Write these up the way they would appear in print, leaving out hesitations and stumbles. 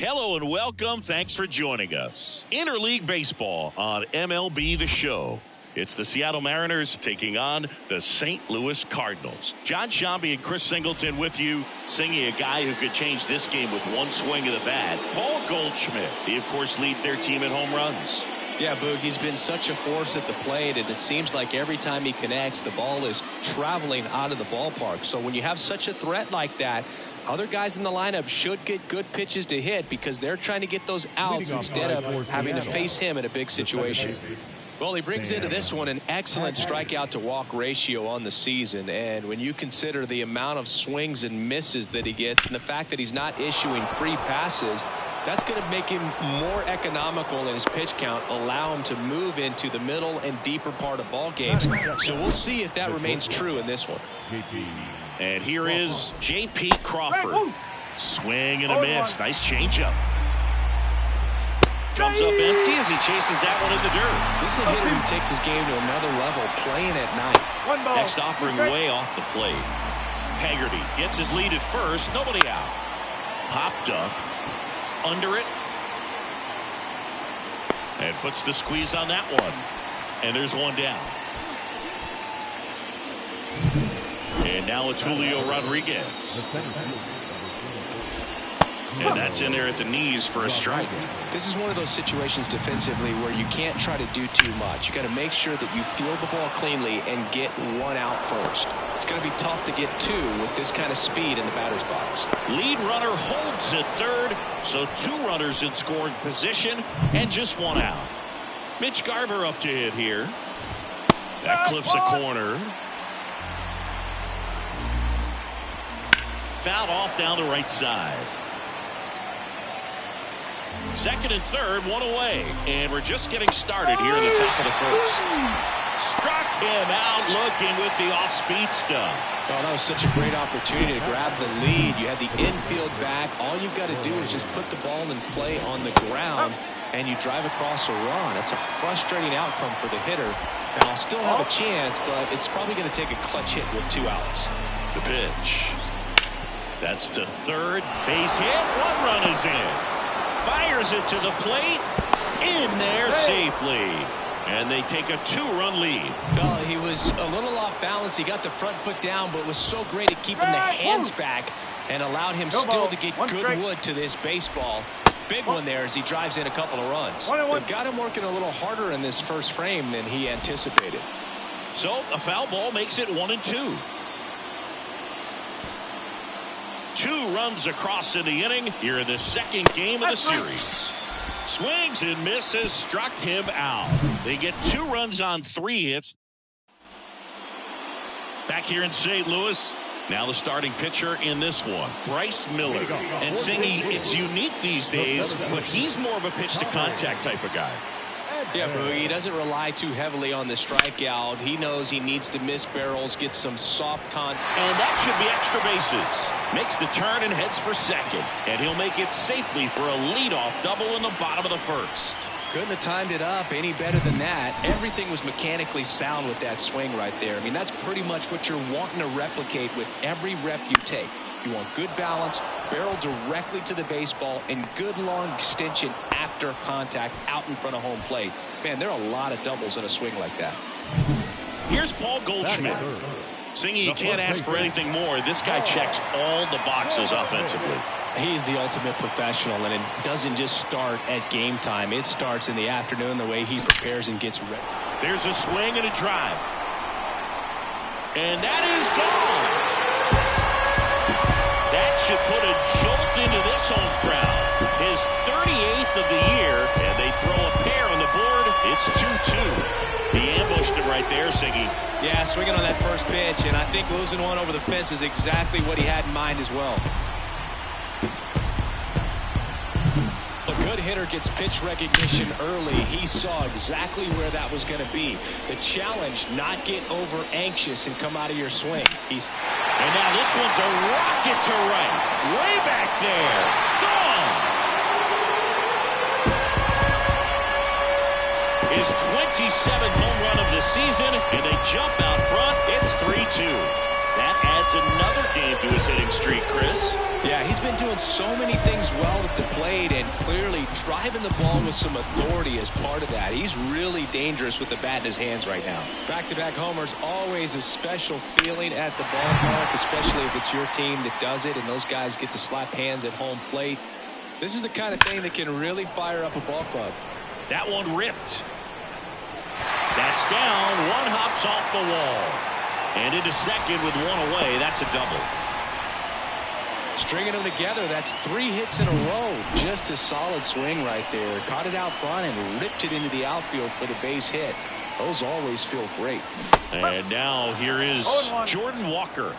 Hello and welcome. Thanks for joining us. Interleague Baseball on MLB The Show. It's the Seattle Mariners taking on the St. Louis Cardinals. John Shambi and Chris Singleton with you, singing a guy who could change this game with one swing of the bat. Paul Goldschmidt. He, of course, leads their team in home runs. Yeah, Boog, he's been such a force at the plate, and it seems like every time he connects, the ball is traveling out of the ballpark. So when you have such a threat like that, other guys in the lineup should get good pitches to hit because they're trying to get those outs instead of having to face him in a big situation. Well, he brings into this one an excellent strikeout to walk ratio on the season, and when you consider the amount of swings and misses that he gets and the fact that he's not issuing free passes, that's going to make him more economical in his pitch count, allow him to move into the middle and deeper part of ball games. So we'll see if that remains true in this one. And here is J.P. Crawford. Swing and a miss. Nice changeup. Comes up empty as he chases that one in the dirt. This is a hitter who takes his game to another level, playing at night. Next offering way off the plate. Haggerty gets his lead at first. Nobody out. Popped up. Under it. And puts the squeeze on that one. And there's one down. And now it's Julio Rodriguez. And that's in there at the knees for a strike. This is one of those situations defensively where you can't try to do too much. You got to make sure that you field the ball cleanly and get one out first. It's going to be tough to get two with this kind of speed in the batter's box. Lead runner holds at third, so two runners in scoring position and just one out. Mitch Garver up to hit here. That clips a corner. Fouled off down the right side. Second and third, one away. And we're just getting started here in the top of the first. Struck him out looking with the off-speed stuff. Oh, that was such a great opportunity to grab the lead. You had the infield back. All you've got to do is just put the ball in play on the ground, and you drive across a run. It's a frustrating outcome for the hitter. Now, I'll still have a chance, but it's probably going to take a clutch hit with two outs. The pitch. That's to third. Base hit. One run is in. Fires it to the plate. In there safely. And they take a two-run lead. Well, he was a little off balance. He got the front foot down, but was so great at keeping the hands back and allowed him still to get good wood to this baseball. Big one there as he drives in a couple of runs. They've got him working a little harder in this first frame than he anticipated. So a foul ball makes it 1-2. Two runs across in the inning here in the second game of the series. Swings and misses, struck him out. They get two runs on three hits. Back here in St. Louis, now the starting pitcher in this one, Bryce Miller. And Singy, it's unique these days, but he's more of a pitch-to-contact type of guy. Yeah, Boogie, he doesn't rely too heavily on the strikeout. He knows he needs to miss barrels, get some soft contact. And that should be extra bases. Makes the turn and heads for second. And he'll make it safely for a leadoff double in the bottom of the first. Couldn't have timed it up any better than that. Everything was mechanically sound with that swing right there. I mean, that's pretty much what you're wanting to replicate with every rep you take. You want good balance, barrel directly to the baseball, and good long extension after contact out in front of home plate. Man, there are a lot of doubles in a swing like that. Here's Paul Goldschmidt. Singy, you can't ask for anything more. This guy checks all the boxes offensively. He's the ultimate professional, and it doesn't just start at game time. It starts in the afternoon, the way he prepares and gets ready. There's a swing and a drive. And that is gone. That should put a jolt into this home crowd. His 38th of the year, and they throw a pair on the board. It's 2-2. He ambushed him right there, Siggy. Yeah, swinging on that first pitch, and I think losing one over the fence is exactly what he had in mind as well. A good hitter gets pitch recognition early. He saw exactly where that was going to be. The challenge, not get over anxious and come out of your swing. And now this one's a rocket to right. Way back there. Gone. His 27th home run of the season, and they jump out front. It's 3-2. That adds adds another game to his hitting streak, Chris. Yeah, he's been doing so many things well at the plate and clearly driving the ball with some authority as part of that. He's really dangerous with the bat in his hands right now. Back-to-back homers, always a special feeling at the ballpark, especially if it's your team that does it and those guys get to slap hands at home plate. This is the kind of thing that can really fire up a ball club. That one ripped. That's down. One hops off the wall. And into second with one away. That's a double. Stringing them together, that's 3 hits in a row. Just a solid swing right there. Caught it out front and ripped it into the outfield for the base hit. Those always feel great. And now here is Jordan Walker.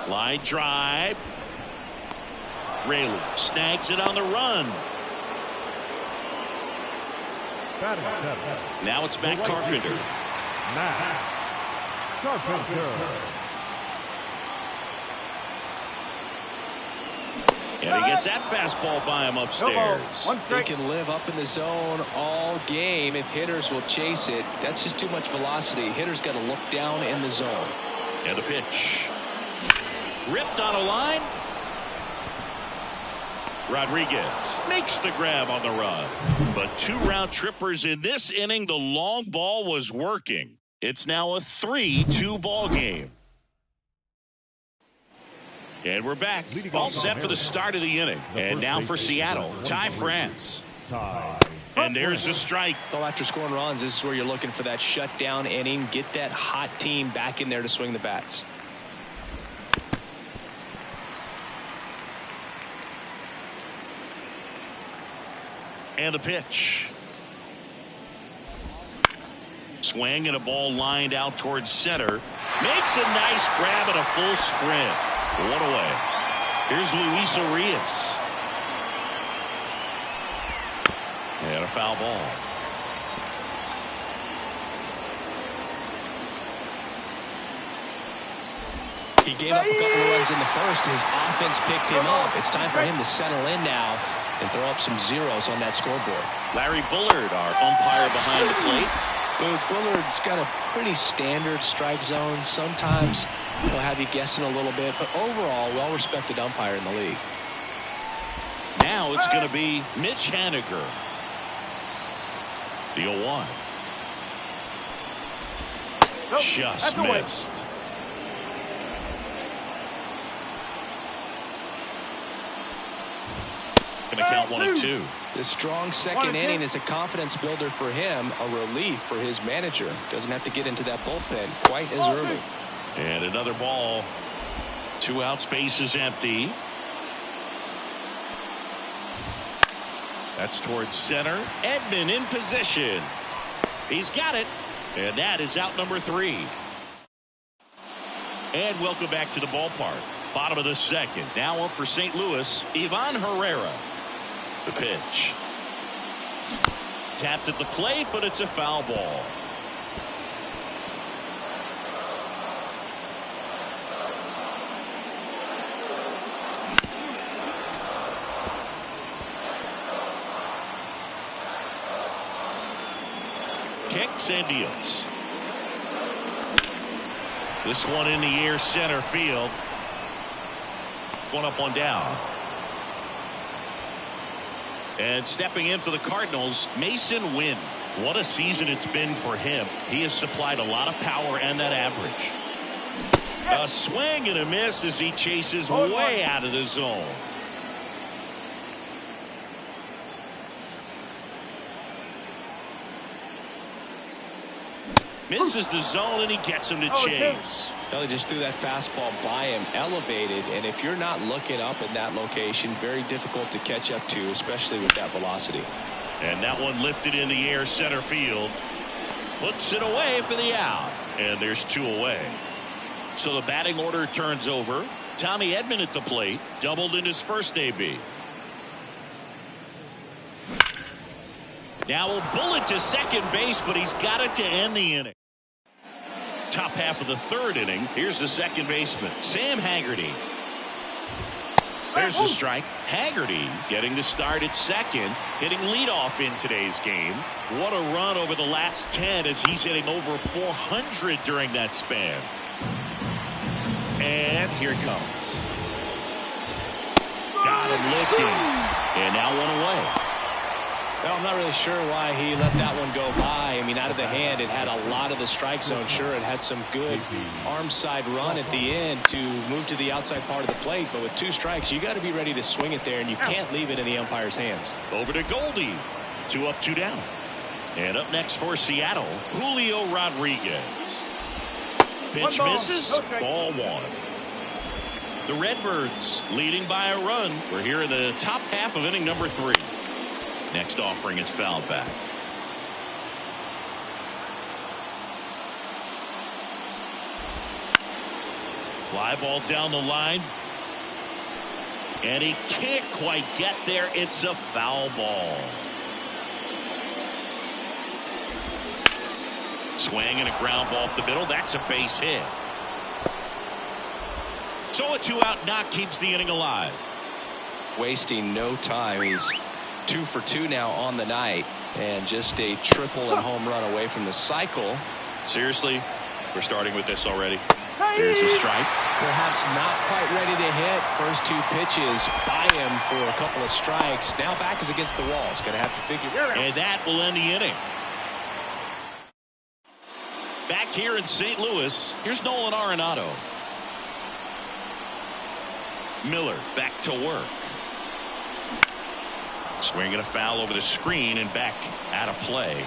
Line drive. Rayleigh snags it on the run. Now it's Matt Carpenter. And he gets that fastball by him upstairs. He can live up in the zone all game if hitters will chase it. That's just too much velocity. Hitters got to look down in the zone. And a pitch. Ripped on a line. Rodriguez makes the grab on the run. But 2 round trippers in this inning. The long ball was working. It's now a 3-2 ball game. And we're back. All set for the start of the inning. And now for Seattle, Ty France. And there's the strike. Well, after scoring runs, this is where you're looking for that shutdown inning. Get that hot team back in there to swing the bats. And the pitch. Swing and a ball lined out towards center. Makes a nice grab and a full sprint. One away. Here's Luis Urias. And a foul ball. He gave up a couple of runs in the first. His offense picked him up. It's time for him to settle in now and throw up some zeros on that scoreboard. Larry Bullard, our umpire behind the plate. Bullard's got a pretty standard strike zone. Sometimes he'll have you guessing a little bit, but overall, well-respected umpire in the league. Now it's going to be Mitch Haniger. The 0-1. Just missed. Going to count 1-2. This strong second inning is a confidence builder for him, a relief for his manager. Doesn't have to get into that bullpen quite as early. And another ball. 2 out, space is empty. That's towards center. Edman in position. He's got it. And that is out number 3. And welcome back to the ballpark. Bottom of the second. Now up for St. Louis, Ivan Herrera. The pitch. Tapped at the plate, but it's a foul ball. Kicks and deals. This one in the air, center field. One up, one down. And stepping in for the Cardinals, Mason Wynn. What a season it's been for him. He has supplied a lot of power and that average. A swing and a miss as he chases way out of the zone. Misses the zone and he gets him to chase. Well, he just threw that fastball by him, elevated, and if you're not looking up in that location, very difficult to catch up to, especially with that velocity. And that one lifted in the air, center field. Puts it away for the out. And there's two away. So the batting order turns over. Tommy Edman at the plate, doubled in his first AB. Now a bullet to second base, but he's got it to end the inning. Top half of the third inning. Here's the second baseman, Sam Haggerty. There's the strike. Haggerty getting the start at second, hitting leadoff in today's game. What a run over the last 10 as he's hitting over 400 during that span. And here it comes. Got him looking. And now one away. Well, I'm not really sure why he let that one go by. I mean, out of the hand, it had a lot of the strike zone. Sure, it had some good arm side run at the end to move to the outside part of the plate. But with two strikes, you got to be ready to swing it there, and you can't leave it in the umpire's hands. Over to Goldie. 2 up, 2 down. And up next for Seattle, Julio Rodriguez. Pitch misses. Ball 1. The Redbirds leading by a run. We're here in the top half of inning number 3. Next offering is fouled back. Fly ball down the line. And he can't quite get there. It's a foul ball. Swing and a ground ball up the middle. That's a base hit. So a 2-out knock keeps the inning alive. Wasting no time. He's 2 for 2 now on the night, and just a triple and home run away from the cycle. Seriously, we're starting with this already. There's a strike. Perhaps not quite ready to hit. First 2 pitches by him for a couple of strikes. Now back is against the wall. He's going to have to figure it out. And that will end the inning. Back here in St. Louis, here's Nolan Arenado. Miller back to work. Swinging a foul over the screen and back out of play.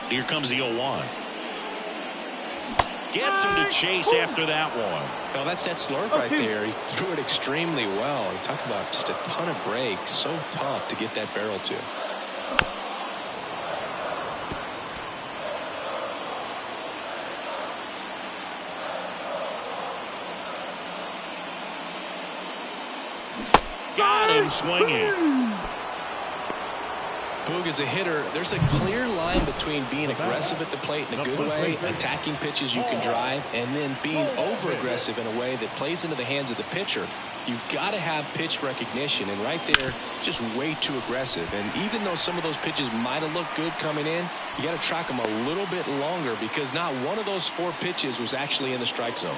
Here comes the 0-1. Gets him to chase after that one. Well, that's that slurve right there. He threw it extremely well. You talk about just a ton of breaks. So tough to get that barrel to. Got him swinging. Boog is a hitter. There's a clear line between being aggressive at the plate in a good way, attacking pitches you can drive, and then being over-aggressive in a way that plays into the hands of the pitcher. You've got to have pitch recognition, and right there, just way too aggressive. And even though some of those pitches might have looked good coming in, you got to track them a little bit longer because not one of those 4 pitches was actually in the strike zone.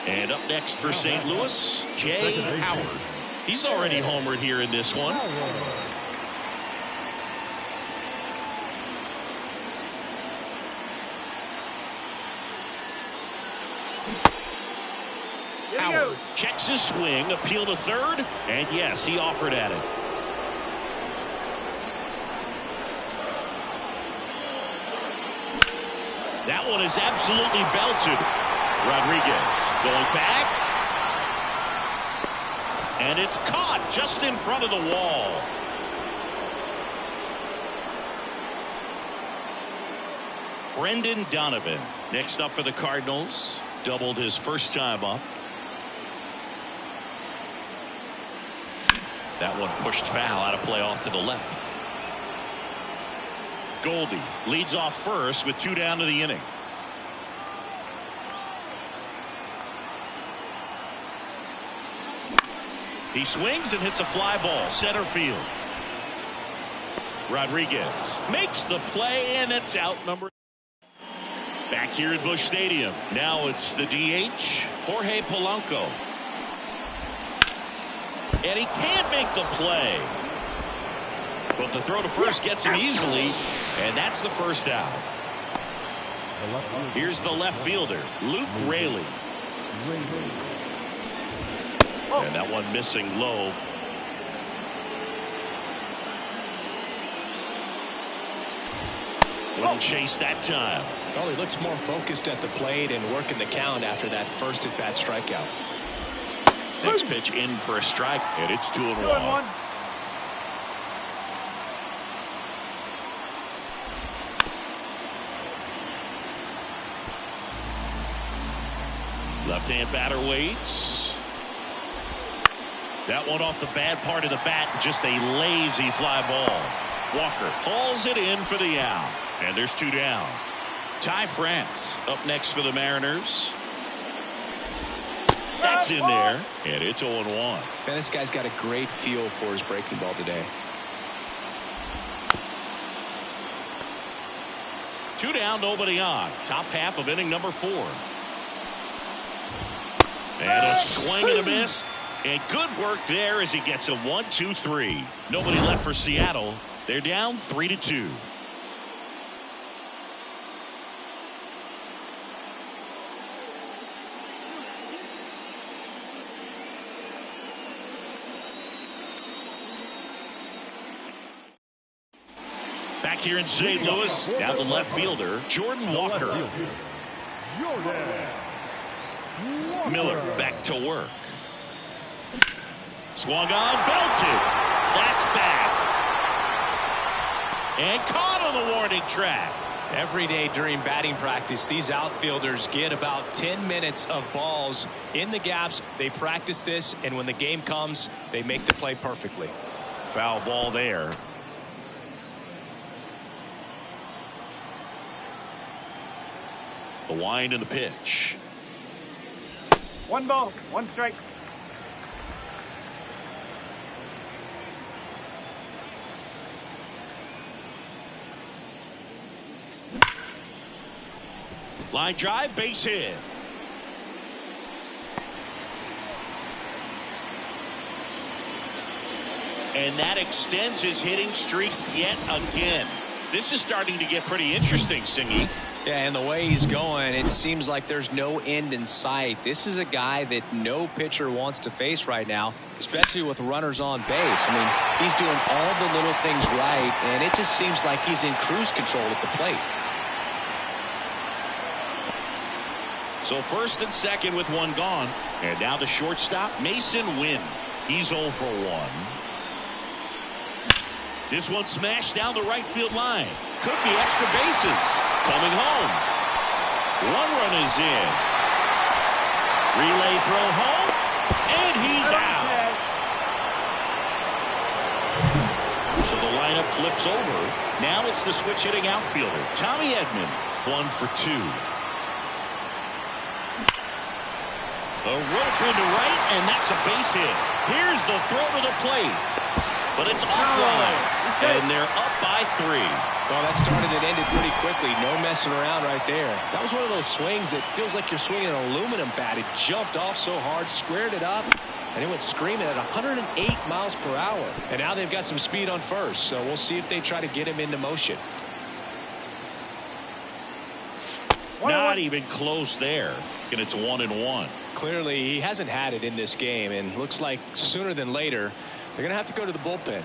And up next for St. Louis, Jay Howard. He's already homered here in this one. Howard checks his swing, appeal to third, and yes, he offered at it. That one is absolutely belted. Rodriguez going back. And it's caught just in front of the wall. Brendan Donovan next up for the Cardinals. Doubled his first time up. That one pushed foul out of play off to the left. Goldie leads off first with 2 down to the inning. He swings and hits a fly ball center field. Rodriguez makes the play, and it's out number. Back here at Busch Stadium. Now it's the DH, Jorge Polanco. And he can't make the play. But the throw to first gets him easily, and that's the first out. Here's the left fielder, Luke Raley. And that one missing low. Wouldn't chase that time. Well, he looks more focused at the plate and working the count after that first at-bat strikeout. Next pitch in for a strike, and it's 2-1. Left-hand batter waits. That one off the bad part of the bat, just a lazy fly ball. Walker hauls it in for the out, and there's 2 down. Ty France up next for the Mariners. That's in there, and it's 0-1. Man, this guy's got a great feel for his breaking ball today. 2 down, nobody on. Top half of inning number 4. And a swing and a miss. And good work there as he gets a 1-2-3. Nobody left for Seattle. They're down 3-2. Back here in St. Louis, now the left fielder, Jordan Walker. Miller back to work. Swung on, belted. That's back. And caught on the warning track. Every day during batting practice, these outfielders get about 10 minutes of balls in the gaps. They practice this, and when the game comes, they make the play perfectly. Foul ball there. The wind and the pitch. 1 ball, 1 strike. Line drive, base hit. And that extends his hitting streak yet again. This is starting to get pretty interesting, Singy. Yeah, and the way he's going, it seems like there's no end in sight. This is a guy that no pitcher wants to face right now, especially with runners on base. I mean, he's doing all the little things right, and it just seems like he's in cruise control at the plate. So first and second with 1 gone. And now the shortstop, Mason Wynn. He's 0 for 1. This one smashed down the right field line. Could be extra bases. Coming home. 1 run is in. Relay throw home. And he's out. So the lineup flips over. Now it's the switch hitting outfielder, Tommy Edman. 1 for 2. A rope into right, and that's a base hit. Here's the throw to the plate. But it's offline, and they're up by 3. Well, that started and ended pretty quickly. No messing around right there. That was one of those swings that feels like you're swinging an aluminum bat. It jumped off so hard, squared it up, and it went screaming at 108 miles per hour. And now they've got some speed on first, so we'll see if they try to get him into motion. Not even close there, and it's 1-1. Clearly, he hasn't had it in this game, and looks like sooner than later, they're going to have to go to the bullpen.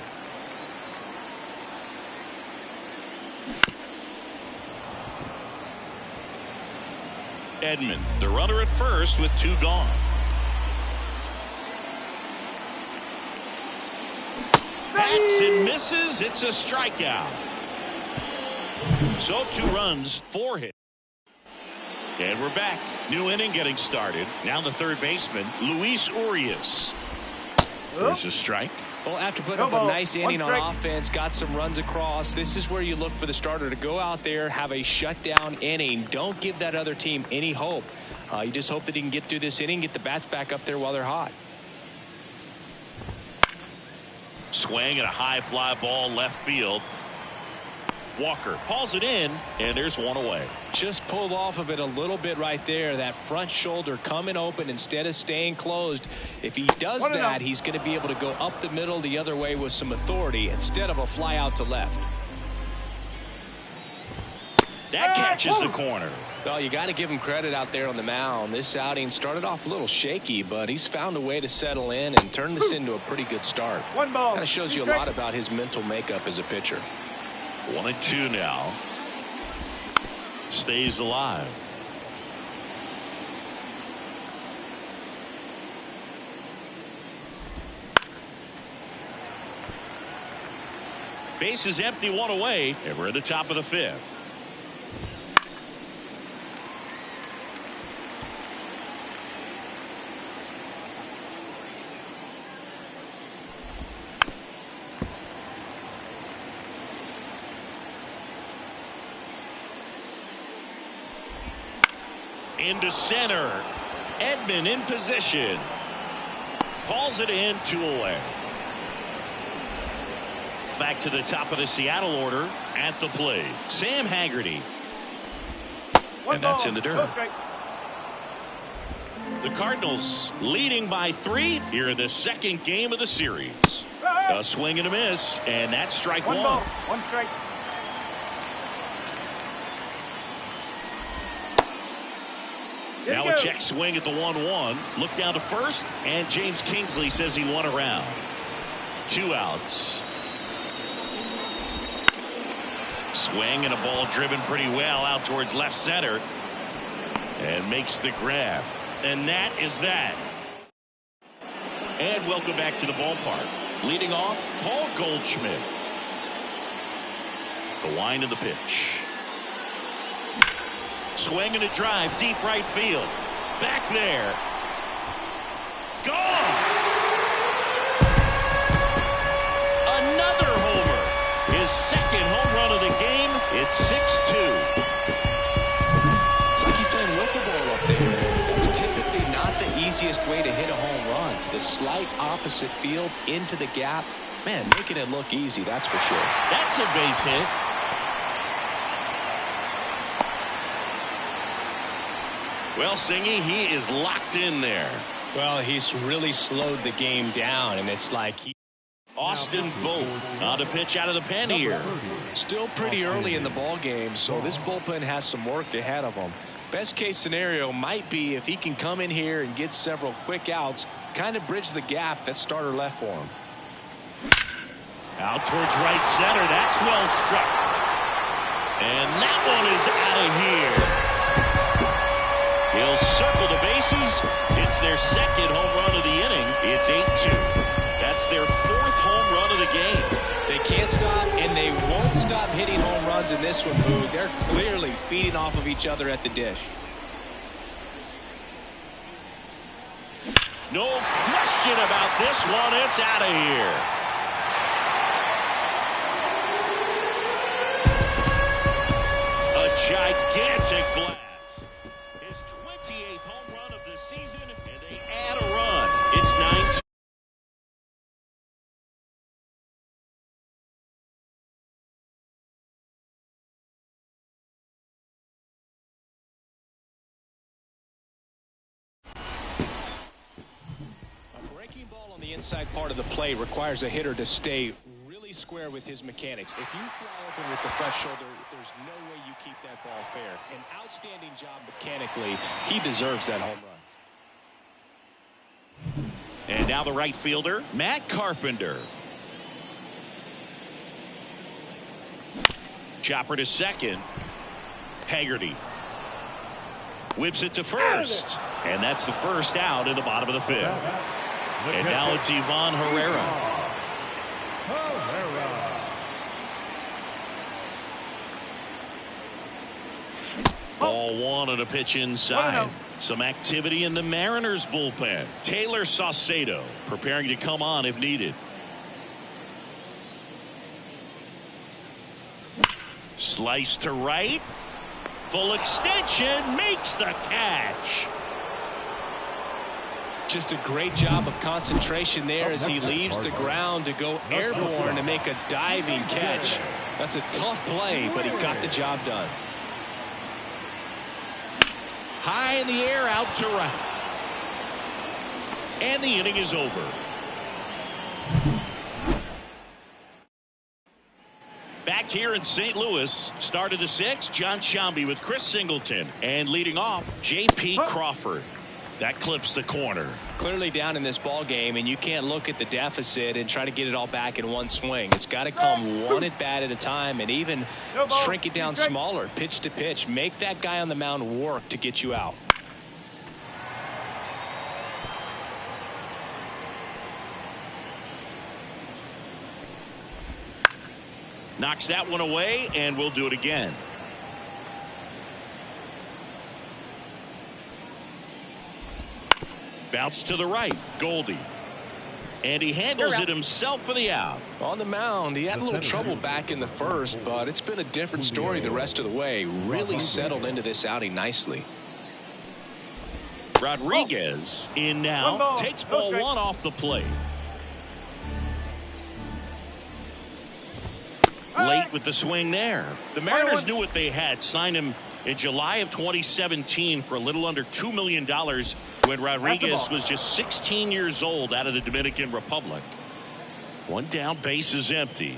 Edman, the runner at first with 2 gone. Backs and misses. It's a strikeout. So 2 runs, 4 hits. And we're back. New inning getting started. Now the third baseman, Luis Urias. There's a strike. Well, after putting up a nice inning on offense, got some runs across, this is where you look for the starter to go out there, have a shutdown inning. Don't give that other team any hope. You just hope that he can get through this inning, get the bats back up there while they're hot. Swing and a high fly ball left field. Walker hauls it in, and there's one away. Just pulled off of it a little bit right there. That front shoulder coming open instead of staying closed. If he does that, he's going to be able to go up the middle the other way with some authority instead of a fly out to left. That catches the corner. Well, you got to give him credit out there on the mound. This outing started off a little shaky, but he's found a way to settle in and turn this into a pretty good start. One ball. Kind of shows you a lot about his mental makeup as a pitcher. 1-2 now. Stays alive. Base is empty, one away, and we're at the top of the fifth. Into center. Edman in position. Hauls it in, 2 away. Back to the top of the Seattle order at the plate. Sam Haggerty. And that's in the dirt. The Cardinals leading by 3 here in the second game of the series. A swing and a miss, and that's strike 1. Ball, 1 strike. Now a check swing at the 1-1. Look down to first, and James Kingsley says he won a round. 2 outs. Swing and a ball driven pretty well out towards left center. And makes the grab. And that is that. And welcome back to the ballpark. Leading off, Paul Goldschmidt. The wind of the pitch. Swing and a drive, deep right field. Back there. Gone! Another homer. His second home run of the game. It's 6-2. It's like he's playing wiffle ball up there. That's typically not the easiest way to hit a home run. To the slight opposite field, into the gap. Man, making it look easy, that's for sure. That's a base hit. Well, Singy, he is locked in there. Well, he's really slowed the game down, and it's like Austin Vogt on the pitch out of the pen here. Still pretty early in the ball game, so this bullpen has some work ahead of him. Best case scenario might be if he can come in here and get several quick outs, kind of bridge the gap that starter left for him. Out towards right center. That's well struck. And that one is out of here. He'll circle the bases. It's their second home run of the inning. It's 8-2. That's their 4th home run of the game. They can't stop, and they won't stop hitting home runs in this one, Boog. They're clearly feeding off of each other at the dish. No question about this one. It's out of here. A gigantic blast. His 28th home run of the season, and they add a run. It's 9-2. A breaking ball on the inside part of the plate requires a hitter to stay really square with his mechanics. If you fly open with the fresh shoulder, there's no way you keep that ball fair. An outstanding job mechanically. He deserves that home run. And now the right fielder, Matt Carpenter. Chopper to second. Haggerty whips it to first. And that's the first out in the bottom of the 5th. And now it's Ivan Herrera. Ball 1 on a pitch inside. Some activity in the Mariners bullpen. Taylor Saucedo preparing to come on if needed. Slice to right. Full extension, makes the catch. Just a great job of concentration there as he leaves the ground to go airborne to make a diving catch. That's a tough play, but he got the job done. High in the air, out to right. And the inning is over. Back here in St. Louis, start of the sixth, John Sciambi with Chris Singleton. And leading off, J.P. Crawford. That clips the corner. Clearly down in this ball game, and you can't look at the deficit and try to get it all back in one swing. It's got to come one at bat at a time, and even shrink it down smaller, pitch to pitch. Make that guy on the mound work to get you out. Knocks that one away, and we'll do it again. Bounce to the right, Goldie. And he handles it himself for the out. On the mound, he had a little trouble back in the first, but it's been a different story the rest of the way. Really settled into this outing nicely. Rodriguez in now, takes ball one off the plate. Late with the swing there. The Mariners knew what they had. Signed him in July of 2017 for a little under $2 million when Rodriguez was just 16 years old out of the Dominican Republic. One down, base is empty.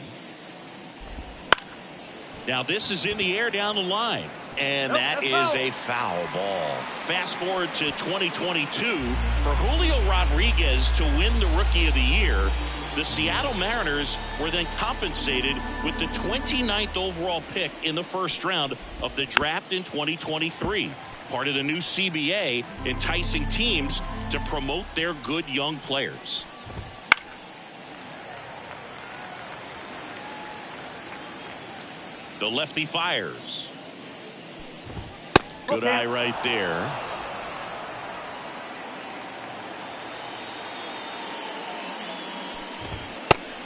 Now this is in the air down the line. And that is a foul ball. Fast forward to 2022. For Julio Rodriguez to win the Rookie of the Year, the Seattle Mariners were then compensated with the 29th overall pick in the first round of the draft in 2023. Part of the new CBA, enticing teams to promote their good young players. The lefty fires. Good eye right there.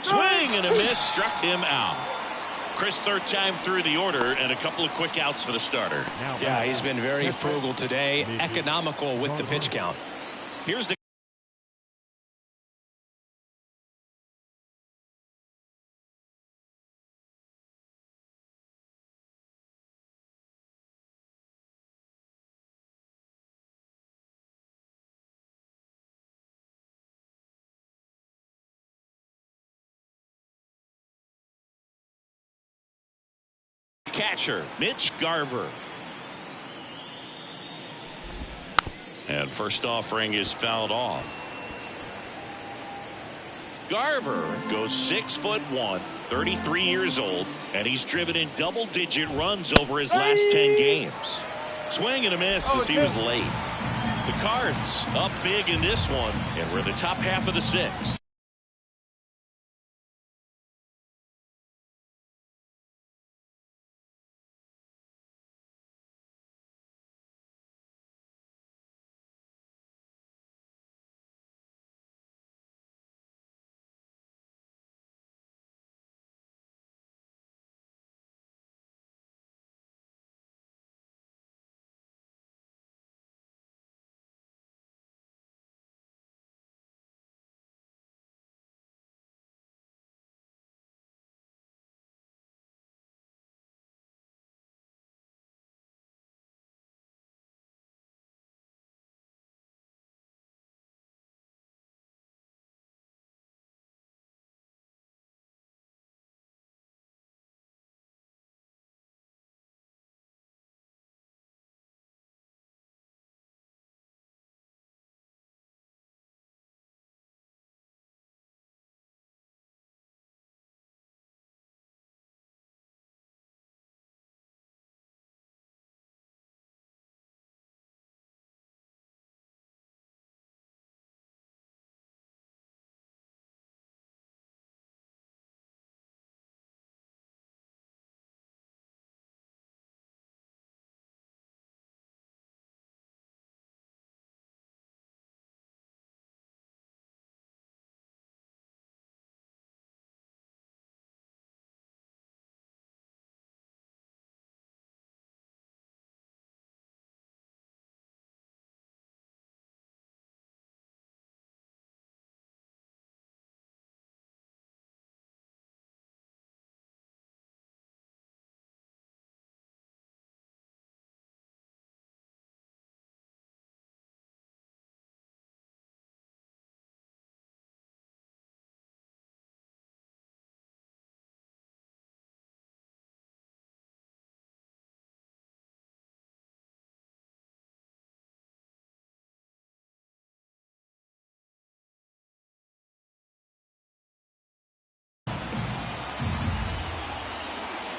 Swing and a miss, struck him out. Chris, third time through the order, and a couple of quick outs for the starter. Yeah, he's been very frugal today, economical with the pitch count. Here's the catcher, Mitch Garver. And first offering is fouled off. Garver goes 6'1", 33 years old, and he's driven in double-digit runs over his last 10 games. Swing and a miss as he was late. The Cards up big in this one, and we're in the top half of the sixth.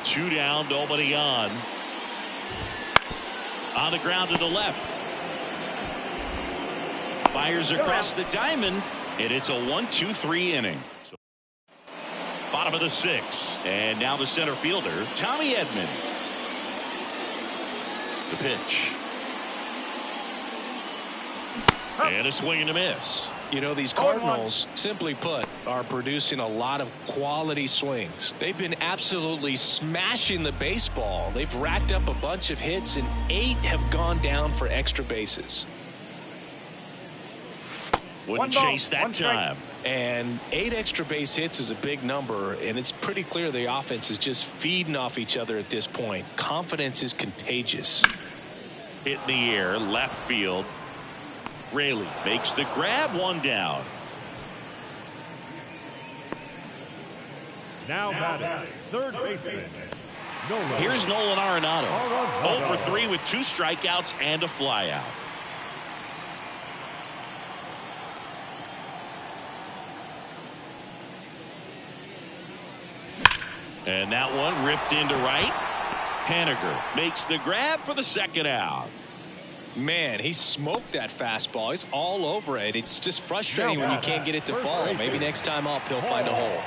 2 down, nobody on. On the ground to the left. Fires across the diamond, and it's a 1-2-3 inning. So, bottom of the 6th, and now the center fielder, Tommy Edman. The pitch. And a swing and a miss. You know, these Cardinals, simply put, are producing a lot of quality swings. They've been absolutely smashing the baseball. They've racked up a bunch of hits, and 8 have gone down for extra bases. Wouldn't chase that time. And 8 extra base hits is a big number, and it's pretty clear the offense is just feeding off each other at this point. Confidence is contagious. Hit in the air, left field. Raley makes the grab, 1 down. Now batting, third baseman. Here's Nolan Arenado. 0 for 3 with 2 strikeouts and a flyout. And that one ripped into right. Haniger makes the grab for the 2nd out. Man, he smoked that fastball. He's all over it. It's just frustrating when you can't get it to fall. Maybe next time up he'll find a hole.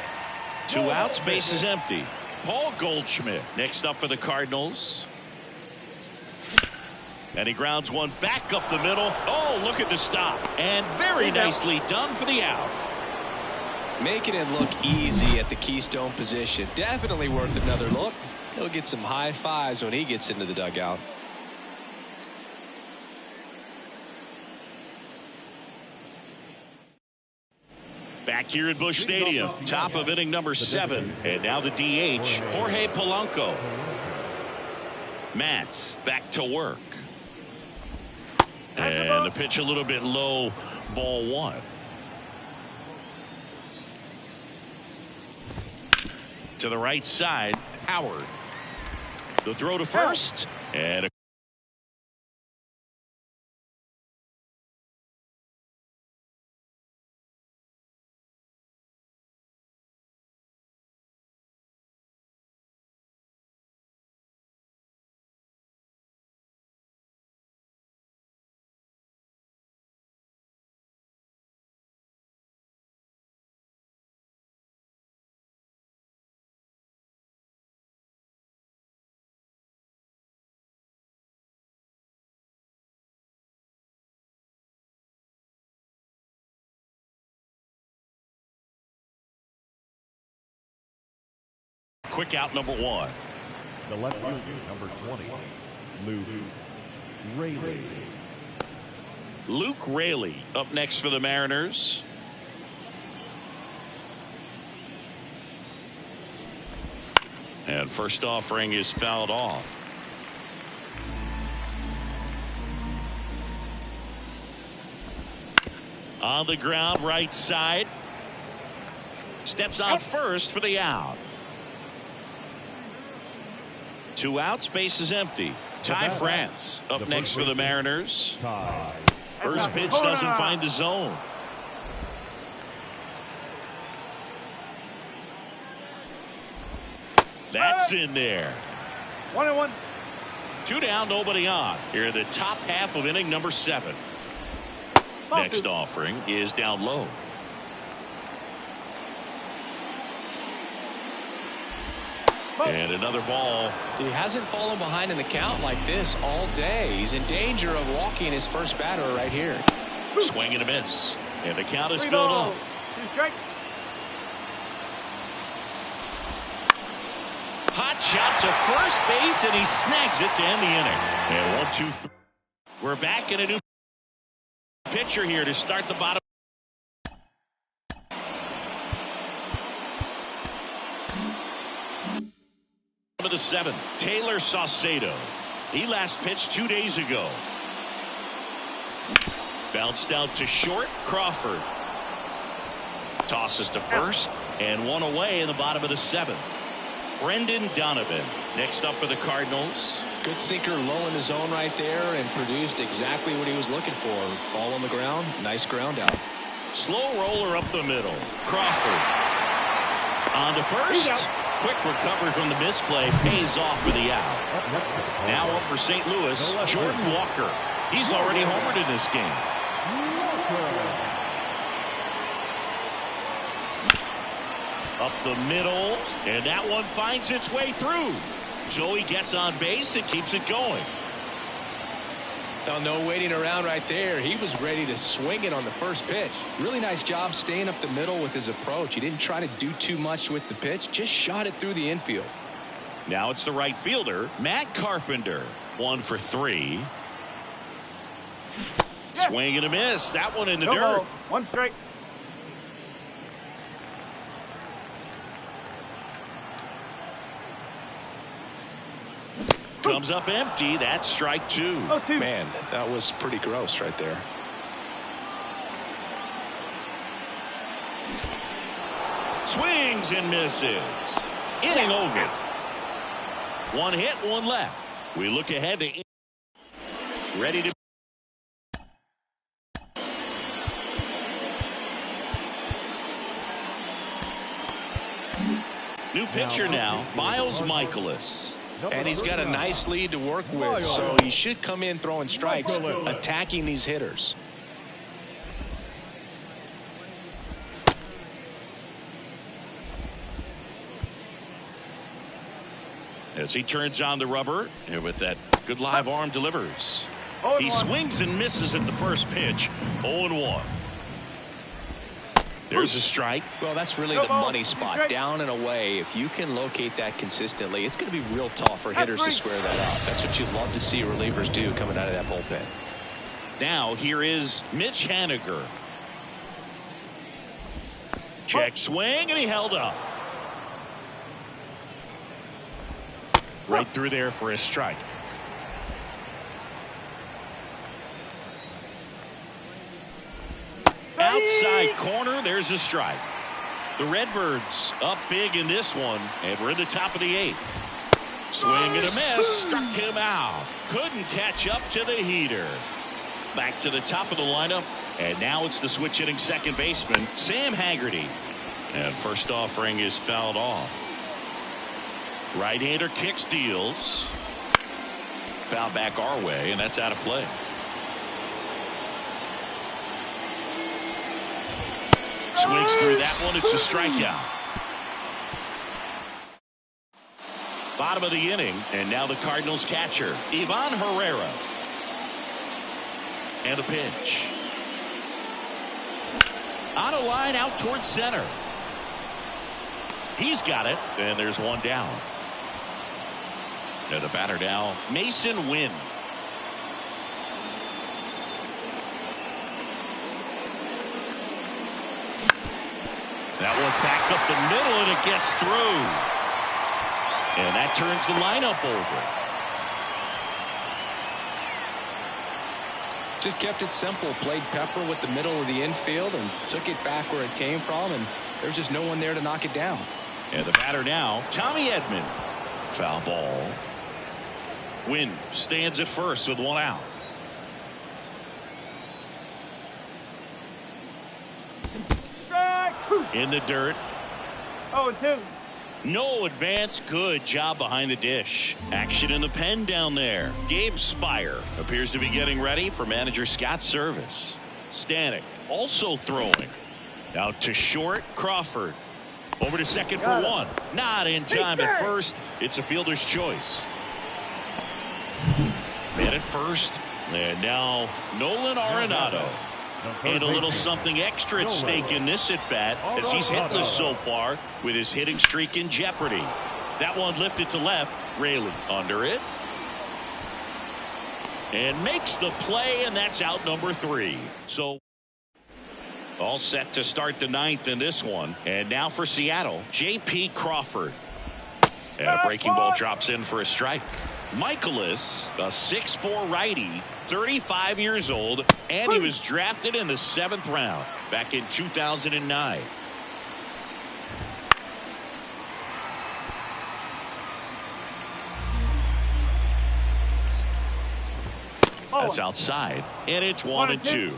2 outs, base is empty. Paul Goldschmidt next up for the Cardinals. And he grounds one back up the middle. Oh, look at the stop. And very nicely done for the out. Making it look easy at the keystone position. Definitely worth another look. He'll get some high fives when he gets into the dugout. Back here at Busch Stadium, top of inning number 7, and now the DH, Jorge Polanco. Matz back to work. And the pitch a little bit low, ball 1. To the right side, Howard. The throw to first, and a quick out number 1. The left fielder, number 20, Luke Raley. Luke Raley up next for the Mariners. And first offering is fouled off. On the ground, right side. Steps on first for the out. 2 outs, base is empty. Ty France up next for the Mariners. First pitch doesn't find the zone. That's in there. 1-1. 2 down, nobody on. Here in the top half of inning number 7. Next offering is down low. And another ball. He hasn't fallen behind in the count like this all day. He's in danger of walking his first batter right here. Swing and a miss. And the count is filled up. 2 strikes. Hot shot to first base, and he snags it to end the inning. And 1-2. We're back in a new pitcher here to start the bottom of the 7th. Taylor Saucedo. He last pitched 2 days ago. Bounced out to short. Crawford tosses to first, and 1 away in the bottom of the 7th. Brendan Donovan next up for the Cardinals. Good sinker low in the zone right there, and produced exactly what he was looking for. Ball on the ground, nice ground out. Slow roller up the middle. Crawford on to first, Quick recovery from the misplay pays off for the out. Now up for St. Louis, Jordan Walker. He's already homered in this game. Up the middle, and that one finds its way through. So he gets on base and keeps it going. Now, no waiting around right there. He was ready to swing it on the first pitch. Really nice job staying up the middle with his approach. He didn't try to do too much with the pitch, just shot it through the infield. Now it's the right fielder, Matt Carpenter. 1 for 3. Swing and a miss. That one in the dirt. 1 strike. Comes up empty. That's strike 2. Man, that was pretty gross right there. Swings and misses. Inning over. 1 hit, 1 left. We look ahead to ready to. New pitcher now, Miles Michaelis. And he's got a nice lead to work with, so he should come in throwing strikes, attacking these hitters. As he turns on the rubber, and with that good live arm delivers. He swings and misses at the first pitch. 0-1. There's a strike. Well, that's really the money spot, down and away. If you can locate that consistently, it's going to be real tough for hitters to square that out. That's what you'd love to see relievers do coming out of that bullpen. Now here is Mitch Haniger. Check swing, and he held up. Right through there for a strike. Outside corner, there's a strike. The Redbirds up big in this one, and we're in the top of the 8th. Swing and a miss, struck him out. Couldn't catch up to the heater. Back to the top of the lineup, and now it's the switch hitting second baseman, Sam Haggerty. And first offering is fouled off. Right-hander kicks, deals. Foul back our way, and that's out of play. Swings through that one. It's a strikeout. Bottom of the inning, and now the Cardinals catcher, Ivan Herrera. And a pitch. On a line out towards center. He's got it, and there's one down. And the batter now, Mason Wynn. That one back up the middle, and it gets through. And that turns the lineup over. Just kept it simple. Played pepper with the middle of the infield and took it back where it came from, and there's just no one there to knock it down. And the batter now, Tommy Edman. Foul ball. Wynn stands at first with 1 out. In the dirt. 0-2. No advance. Good job behind the dish. Action in the pen down there. Gabe Spire appears to be getting ready for manager Scott's service. Stanek also throwing. Out to short. Crawford. Over to second for 1. Not in time at first. It's a fielder's choice. Man at first. And now Nolan Arenado. And a little something extra at stake in this at-bat as he's hitless so far with his hitting streak in jeopardy. That one lifted to left. Raley under it. And makes the play, and that's out number 3. So all set to start the 9th in this one. And now for Seattle, J.P. Crawford. And a breaking ball drops in for a strike. Michaelis, a 6'4" righty, 35 years old, and he was drafted in the 7th round back in 2009. That's outside, and it's 1-2.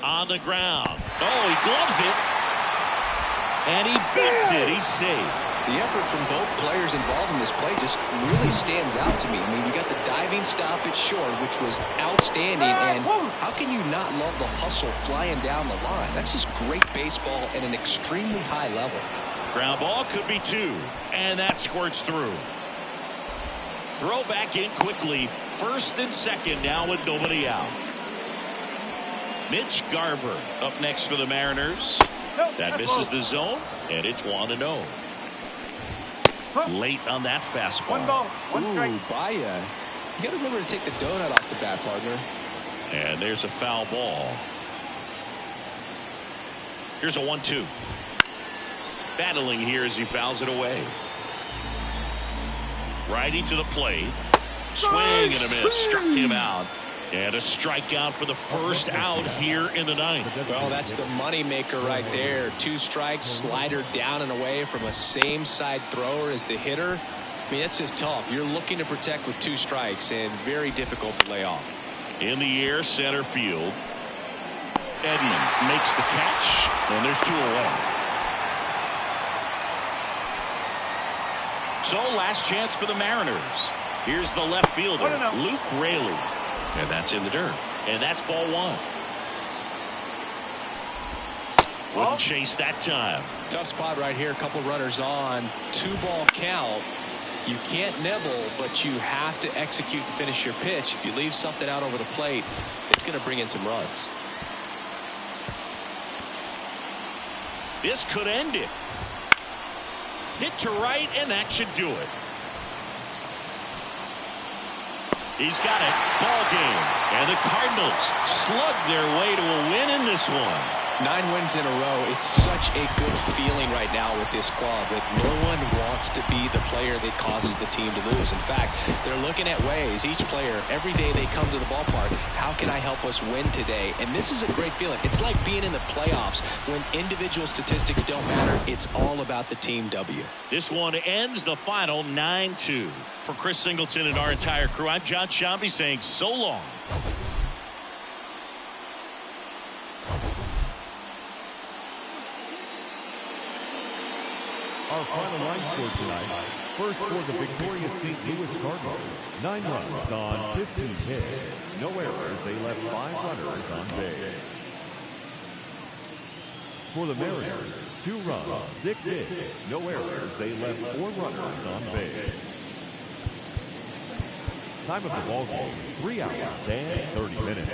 On the ground. Oh, he gloves it. And he beats it. He's safe. The effort from both players involved in this play just really stands out to me. I mean, you got the diving stop at short, which was outstanding. And how can you not love the hustle flying down the line? That's just great baseball at an extremely high level. Ground ball could be 2. And that squirts through. Throw back in quickly. First and second now with nobody out. Mitch Garver up next for the Mariners. That misses the zone, and it's 1-0. Late on that fastball. 1 ball, 1 strike. Ooh, Baya. You got to remember to take the donut off the bat, partner. And there's a foul ball. Here's a 1-2. Battling here as he fouls it away. Righty to the plate. Swing and a miss. Struck him out. And a strikeout for the first out here in the 9th. Well, that's the money maker right there. 2 strikes, slider down and away from a same side thrower as the hitter. I mean, that's just tough. You're looking to protect with 2 strikes and very difficult to lay off. In the air, center field. Edman makes the catch, and there's 2 away. So last chance for the Mariners. Here's the left fielder, Luke Raley. And that's in the dirt. And that's ball 1. Wouldn't chase that time. Tough spot right here. A couple runners on. 2-ball count. You can't nibble, but you have to execute and finish your pitch. If you leave something out over the plate, it's going to bring in some runs. This could end it. Hit to right, and that should do it. He's got it. Ball game. And the Cardinals slug their way to a win in this one. 9 wins in a row. It's such a good feeling right now with this club that no one wants to be the player that causes the team to lose. In fact, they're looking at ways, each player, every day they come to the ballpark, how can I help us win today? And this is a great feeling. It's like being in the playoffs when individual statistics don't matter. It's all about the team W. This one ends the final 9-2. For Chris Singleton and our entire crew, I'm John Shambi saying so long. Our final line score tonight. First for the victorious St. Louis Cardinals. 9 runs on 15 hits. No errors. They left 5 runners on base. For the Mariners, 2 runs, 6 hits. No errors. They left 4 runners on base. Time of the ball game, 3 hours and 30 minutes.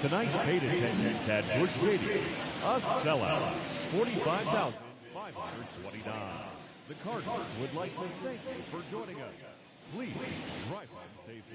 Tonight's paid attendance at Busch Stadium, a sellout, 45,529. The Cardinals would like to thank you for joining us. Please drive home safely.